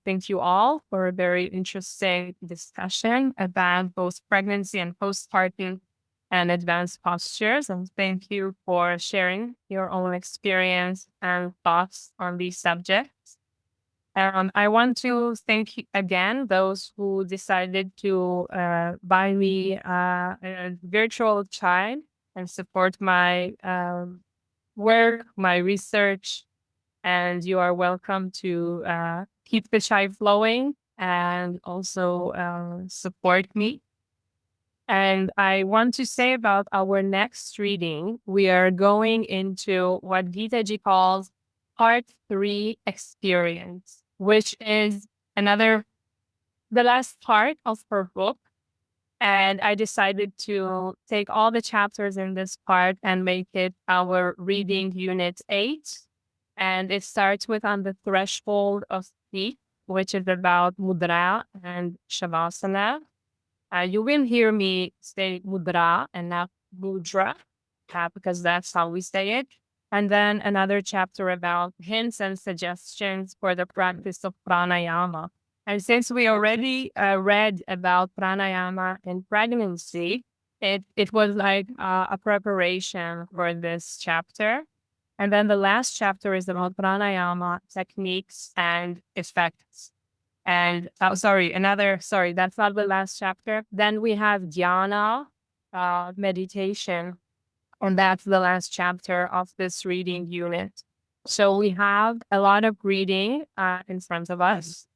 thank you all for a very interesting discussion about both pregnancy and postpartum and advanced postures. And thank you for sharing your own experience and thoughts on these subjects. I want to thank again those who decided to buy me a virtual chai and support my work, my research, and you are welcome to keep the chai flowing and also support me. And I want to say about our next reading, we are going into what Geeta ji calls Part 3 experience, which is the last part of her book. And I decided to take all the chapters in this part and make it our reading unit 8. And it starts with On the Threshold of Sleep, which is about mudra and shavasana. You will hear me say mudra and not mudra, because that's how we say it. And then another chapter about hints and suggestions for the practice of pranayama. And since we already read about pranayama in pregnancy, it was like a preparation for this chapter. And then the last chapter is about pranayama techniques and effects. And that's not the last chapter. Then we have dhyana, meditation, and that's the last chapter of this reading unit. So we have a lot of reading in front of us.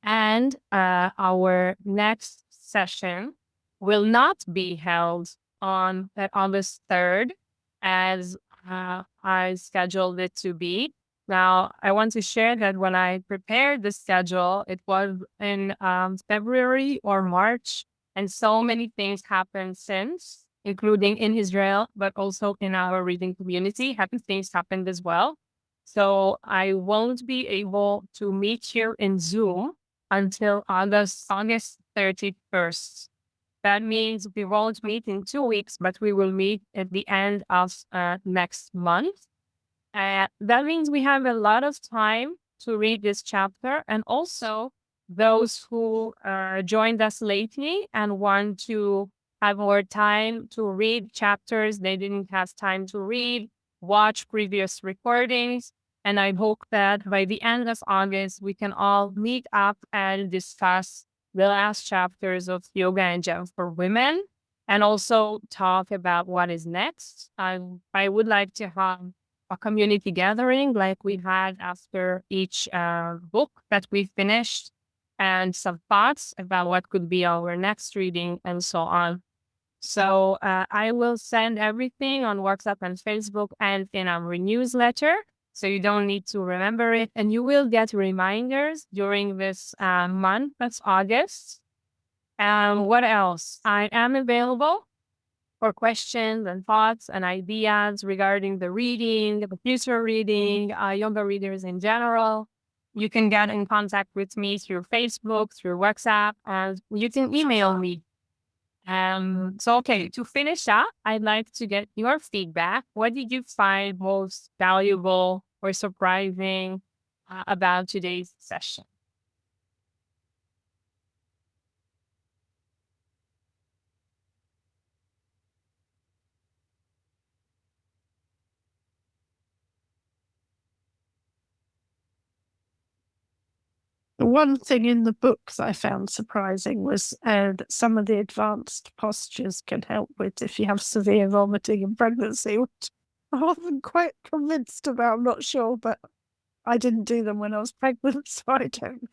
And our next session will not be held on August 3rd as I scheduled it to be. Now, I want to share that when I prepared the schedule, it was in February or March, and so many things happened since. including in Israel, but also in our reading community. Happy things happened as well. So I won't be able to meet you in Zoom until August 31st. That means we won't meet in 2 weeks, but we will meet at the end of next month. That means we have a lot of time to read this chapter. And also, those who joined us lately and want to have more time to read chapters they didn't have time to read, watch previous recordings. And I hope that by the end of August, we can all meet up and discuss the last chapters of Yoga and Gem for Women, and also talk about what is next. I would like to have a community gathering like we had after each book that we finished, and some thoughts about what could be our next reading and so on. So I will send everything on WhatsApp and Facebook and in our newsletter. So you don't need to remember it. And you will get reminders during this month, that's August. What else? I am available for questions and thoughts and ideas regarding the reading, the future reading, yoga readers in general. You can get in contact with me through Facebook, through WhatsApp, and you can email me. So, okay, to finish up, I'd like to get your feedback. What did you find most valuable or surprising about today's session? One thing in the books I found surprising was that some of the advanced postures can help with if you have severe vomiting in pregnancy, which I wasn't quite convinced about. I'm not sure, but I didn't do them when I was pregnant, so I don't.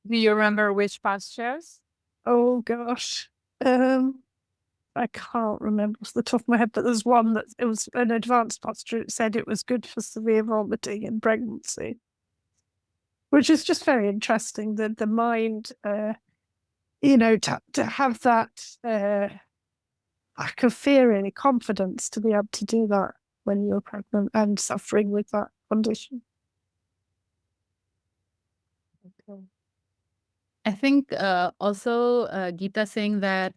Do you remember which postures? Oh gosh. I can't remember off the top of my head, but there's one that it was an advanced posture. It said it was good for severe vomiting in pregnancy, which is just very interesting that the mind, to have that lack of fear and confidence to be able to do that when you're pregnant and suffering with that condition. Okay. I think also Geeta saying that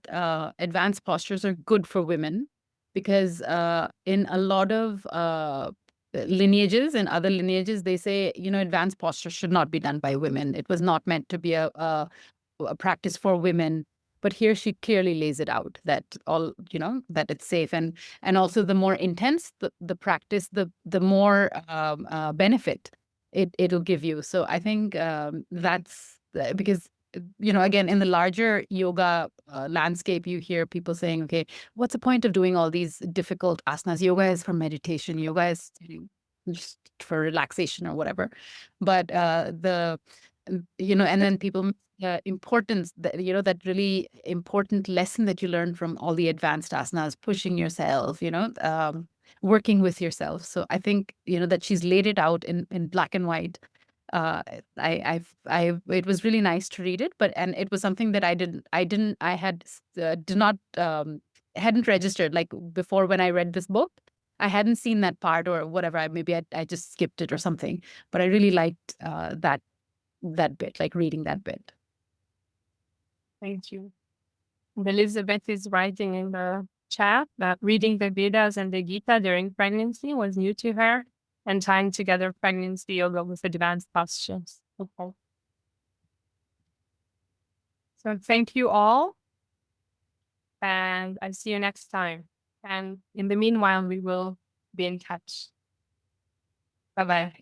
advanced postures are good for women because in a lot of lineages and other lineages, they say, advanced postures should not be done by women. It was not meant to be a practice for women. But here she clearly lays it out that that it's safe. And also the more intense the practice, the more benefit it'll give you. So I think that's because again, in the larger yoga landscape, you hear people saying, okay, what's the point of doing all these difficult asanas? Yoga is for meditation. Yoga is just for relaxation or whatever. But and then people importance that, that really important lesson that you learn from all the advanced asanas, pushing yourself, working with yourself. So I think, that she's laid it out in black and white. It was really nice to read it, and it was something that hadn't registered like before when I read this book. I hadn't seen that part or whatever. Maybe I just skipped it or something, but I really liked that bit, like reading that bit. Thank you. And Elizabeth is writing in the chat that reading the Vedas and the Gita during pregnancy was new to her, and tying together pregnancy yoga with advanced postures. Okay. So thank you all, and I'll see you next time. And in the meanwhile, we will be in touch. Bye-bye.